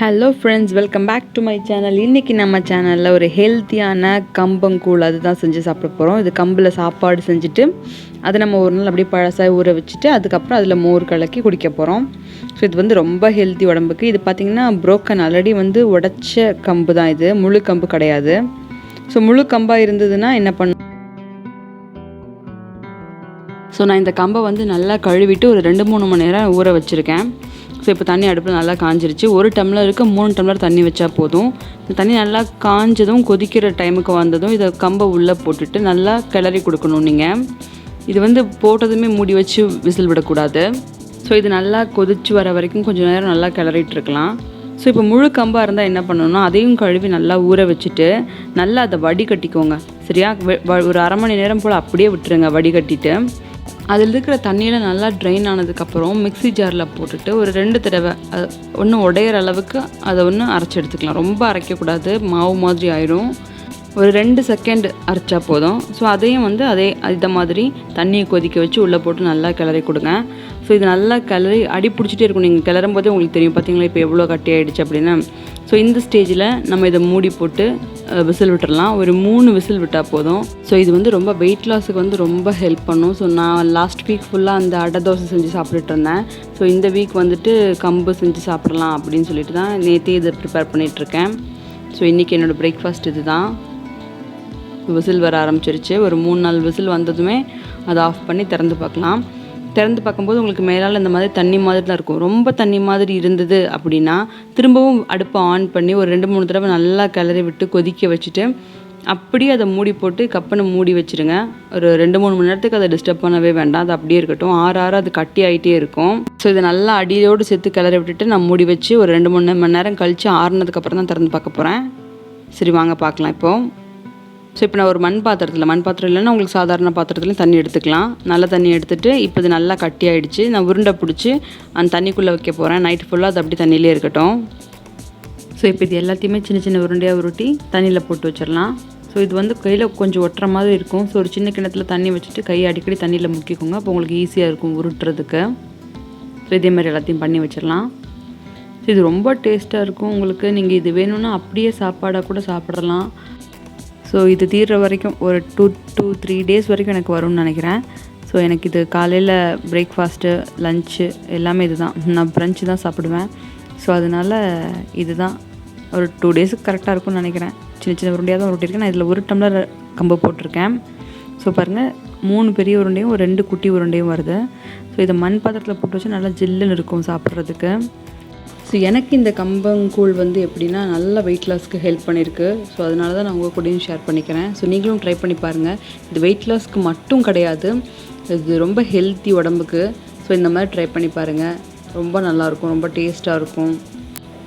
Hello friends, welcome back to my channel. இன்றைக்கி நம்ம சேனலில் ஒரு ஹெல்த்தியான கம்பங்கூழ் அதுதான் செஞ்சு சாப்பிட போகிறோம். இது கம்பில் சாப்பாடு செஞ்சுட்டு அதை நம்ம ஒரு நாள் அப்படியே பழசாக ஊற வச்சுட்டு அதுக்கப்புறம் அதில் மோர் கலக்கி குடிக்க போகிறோம். ஸோ இது வந்து ரொம்ப ஹெல்த்தி உடம்புக்கு. இது பார்த்திங்கன்னா புரோக்கன் ஆல்ரெடி வந்து உடைச்ச கம்பு தான், இது முழு கம்பு கிடையாது. ஸோ முழு கம்பாக இருந்ததுன்னா என்ன பண்ணும், ஸோ நான் இந்த கம்பை வந்து நல்லா கழுவிட்டு ஒரு 2-3 மணி நேரம் ஊற வச்சுருக்கேன். ஸோ இப்போ தண்ணி அடுப்பில் நல்லா காஞ்சிருச்சு. 1 டம்ளருக்கு 3 டம்ளர் தண்ணி வச்சா போதும். இந்த தண்ணி நல்லா காஞ்சதும் கொதிக்கிற டைமுக்கு வந்ததும் இதை கம்பை உள்ளே போட்டுட்டு நல்லா கிளறி கொடுக்கணும். நீங்கள் இது வந்து போட்டதுமே மூடி வச்சு விசில் விடக்கூடாது. ஸோ இது நல்லா கொதிச்சு வர வரைக்கும் கொஞ்சம் நேரம் நல்லா கிளறிட்டு இருக்கலாம். ஸோ இப்போ முழு கம்பாக இருந்தால் என்ன பண்ணணும்னா அதையும் கழுவி நல்லா ஊற வச்சுட்டு நல்லா அதை வடிகட்டிக்கோங்க. சரியா, ஒரு அரை மணி நேரம் போல் அப்படியே விட்டுருங்க. வடிகட்டிட்டு அதில் இருக்கிற தண்ணியில் நல்லா ட்ரைன் ஆனதுக்கப்புறம் மிக்ஸி ஜாரில் போட்டுட்டு ஒரு 2 தடவை ஒன்று உடையிற அளவுக்கு அதை அரைச்சி எடுத்துக்கலாம். ரொம்ப அரைக்கக்கூடாது, மாவு மாதிரி ஆயிரும். ஒரு 2 செகண்ட் அரைச்சா போதும். ஸோ அதையும் இதை மாதிரி தண்ணியை கொதிக்க வச்சு உள்ளே போட்டு நல்லா கிளறி கொடுங்க. ஸோ இது நல்லா கிளறி அடி பிடிச்சிட்டே இருக்கும். நீங்கள் கிளறும் போதே உங்களுக்கு தெரியும், பார்த்தீங்களா இப்போ எவ்வளோ கட்டி ஆகிடுச்சு அப்படின்னு. ஸோ இந்த ஸ்டேஜில் நம்ம இதை மூடி போட்டு விசில் விட்டுடலாம். ஒரு 3 விசில் விட்டால் போதும். ஸோ இது வந்து ரொம்ப வெயிட் லாஸுக்கு வந்து ரொம்ப ஹெல்ப் பண்ணும். ஸோ நான் லாஸ்ட் வீக் ஃபுல்லாக அந்த அடை தோசை செஞ்சு சாப்பிட்டுட்டு இருந்தேன். ஸோ இந்த வீக் வந்துட்டு கம்பு செஞ்சு சாப்பிடலாம் அப்படின்னு சொல்லிட்டு தான் நேற்றே இதை ப்ரிப்பேர் பண்ணிகிட்ருக்கேன். ஸோ இன்றைக்கி என்னோடய பிரேக்ஃபாஸ்ட் இது தான். விசில் வர ஆரம்பிச்சிருச்சு. ஒரு 3-4 விசில் வந்ததுமே அதை ஆஃப் பண்ணி திறந்து பார்க்கலாம். திறந்து பார்க்கும்போது உங்களுக்கு மேலால் இந்த மாதிரி தண்ணி மாதிரி தான் இருக்கும். ரொம்ப தண்ணி மாதிரி இருந்தது அப்படின்னா திரும்பவும் அடுப்பை ஆன் பண்ணி ஒரு 2-3 தடவை நல்லா கிளறி விட்டு கொதிக்க வச்சுட்டு அப்படியே அதை மூடி போட்டு கப்பனை மூடி வச்சுருங்க. ஒரு 2-3 மணி நேரத்துக்கு அதை டிஸ்டர்ப் பண்ணவே வேண்டாம். அது அப்படியே இருக்கட்டும். ஆற அது கட்டி ஆகிட்டே இருக்கும். ஸோ இதை நல்லா அடியோடு சேர்த்து கிளறி விட்டுட்டு நான் மூடி வச்சு ஒரு 2-3 மணி நேரம் கழித்து ஆறுனதுக்கப்புறம் தான் திறந்து பார்க்க போகிறேன். சரி, வாங்க பார்க்கலாம் இப்போது. ஸோ இப்போ நான் ஒரு மண் பாத்திரம் இல்லைன்னா உங்களுக்கு சாதாரண பாத்திரத்துலையும் தண்ணி எடுத்துக்கலாம். நல்ல தண்ணி எடுத்துகிட்டு இப்போ இது நல்லா கட்டி ஆகிடுச்சு. நான் உருண்டை பிடிச்சி அந்த தண்ணிக்குள்ளே வைக்க போகிறேன். நைட்டு ஃபுல்லாக அது அப்படி தண்ணியிலே இருக்கட்டும். ஸோ இப்போ இது எல்லாத்தையுமே சின்ன சின்ன உருண்டையாக உருட்டி தண்ணியில் போட்டு வச்சிடலாம். ஸோ இது வந்து கையில் கொஞ்சம் ஒட்டுற மாதிரி இருக்கும். ஸோ ஒரு சின்ன கிணத்துல தண்ணி வச்சுட்டு கையை அடிக்கடி தண்ணியில் முக்கிக்கோங்க. அப்போ உங்களுக்கு ஈஸியாக இருக்கும் உருட்டுறதுக்கு. ஸோ இதே மாதிரி எல்லாத்தையும் பண்ணி வச்சிடலாம். ஸோ இது ரொம்ப டேஸ்ட்டாக இருக்கும். உங்களுக்கு நீங்கள் இது வேணும்னா அப்படியே சாப்பாடாக கூட சாப்பிடலாம். ஸோ இது தீர்ற வரைக்கும் ஒரு 2-3 டேஸ் வரைக்கும் எனக்கு வரும்னு நினைக்கிறேன். ஸோ எனக்கு இது காலையில் பிரேக்ஃபாஸ்ட்டு, லஞ்சு எல்லாமே இது தான். நான் ப்ரன்ச்சு தான் சாப்பிடுவேன். ஸோ அதனால் இது தான் ஒரு 2 டேஸுக்கு கரெக்டாக இருக்கும்னு நினைக்கிறேன். சின்ன சின்ன உருண்டையாக தான் உருட்டியிருக்கேன். நான் இதில் 1 டம்ளர் கம்பு போட்டிருக்கேன். ஸோ பாருங்கள், 3 பெரிய உருண்டையும் 2 குட்டி உருண்டையும் வருது. ஸோ இதை மண் பாத்திரத்தில் போட்டு வச்சு நல்லா ஜில்லுன்னு இருக்கும் சாப்பிட்றதுக்கு. ஸோ எனக்கு இந்த கம்பங்கூழ் வந்து எப்படின்னா நல்லா வெயிட் லாஸ்க்கு ஹெல்ப் பண்ணியிருக்கு. ஸோ அதனால தான் நான் உங்கள் கூடயும் ஷேர் பண்ணிக்கிறேன். ஸோ நீங்களும் ட்ரை பண்ணி பாருங்கள். இது வெயிட் லாஸ்க்கு மட்டும் கிடையாது, இது ரொம்ப ஹெல்த்தி உடம்புக்கு. ஸோ இந்த மாதிரி ட்ரை பண்ணி பாருங்கள். ரொம்ப நல்லாயிருக்கும், ரொம்ப டேஸ்ட்டாக இருக்கும்.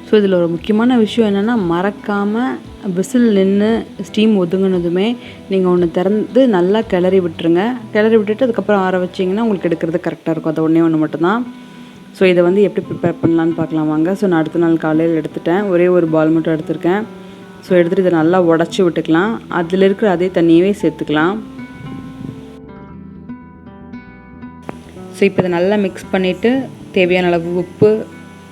ஸோ இதில் ஒரு முக்கியமான விஷயம் என்னென்னா, மறக்காமல் விசில் நின்று ஸ்டீம் ஒதுங்கினதுமே நீங்கள் ஒன்று திறந்து நல்லா கிளறி விட்டுருங்க. கிளறி விட்டுட்டு அதுக்கப்புறம் ஆற வச்சிங்கன்னா உங்களுக்கு எடுக்கிறது கரெக்டாக இருக்கும். அது ஒன்று மட்டும்தான். ஸோ இதை வந்து எப்படி ப்ரிப்பேர் பண்ணலான்னு பார்க்கலாம் வாங்க. ஸோ நான் அடுத்த நாள் காலையில் எடுத்துட்டேன். ஒரே ஒரு பால் மட்டும் எடுத்திருக்கேன். ஸோ எடுத்துகிட்டு இதை நல்லா உடச்சி விட்டுக்கலாம். அதில் இருக்கிற அதே தண்ணியவே சேர்த்துக்கலாம். ஸோ இப்போ இதை நல்லா மிக்ஸ் பண்ணிவிட்டு தேவையான அளவு உப்பு,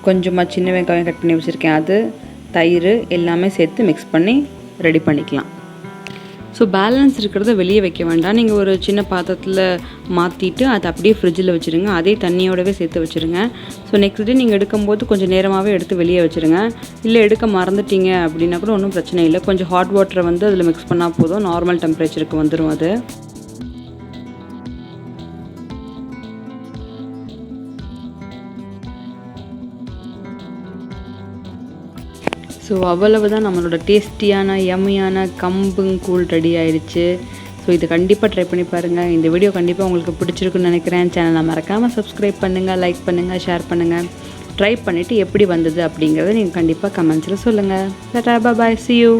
கொஞ்சமாக சின்ன வெங்காயம் கட் பண்ணி வச்சுருக்கேன், அது தயிர் எல்லாமே சேர்த்து மிக்ஸ் பண்ணி ரெடி பண்ணிக்கலாம். ஸோ பேலன்ஸ் இருக்கிறத வெளியே வைக்க வேண்டாம். நீங்கள் ஒரு சின்ன பாத்திரத்தில் மாற்றிட்டு அதை அப்படியே ஃப்ரிட்ஜில் வச்சுருங்க. அதே தண்ணியோடவே சேர்த்து வச்சுருங்க. ஸோ நெக்ஸ்ட் டே நீங்கள் எடுக்கும்போது கொஞ்சம் நேரமாகவே எடுத்து வெளியே வச்சுருங்க. இல்லை எடுக்க மறந்துட்டீங்க அப்படின்னா கூட ஒன்றும் பிரச்சனை இல்லை. கொஞ்சம் ஹாட் வாட்டரை வந்து அதில் மிக்ஸ் பண்ணால் போதும், நார்மல் டெம்பரேச்சருக்கு வந்துடும் அது. ஸோ அவ்வளவு தான் நம்மளோட டேஸ்டியான யம்மியான கம்பங்கூழ் ரெடி ஆயிடுச்சு. ஸோ இது கண்டிப்பாக ட்ரை பண்ணி பாருங்கள். இந்த வீடியோ கண்டிப்பாக உங்களுக்கு பிடிச்சிருக்குன்னு நினைக்கிறேன். சேனலை மறக்காமல் சப்ஸ்கிரைப் பண்ணுங்கள், லைக் பண்ணுங்கள், ஷேர் பண்ணுங்கள். ட்ரை பண்ணிவிட்டு எப்படி வந்தது அப்படிங்கிறத நீங்கள் கண்டிப்பாக கமெண்ட்ஸில் சொல்லுங்கள். டாடா, பாய், see you.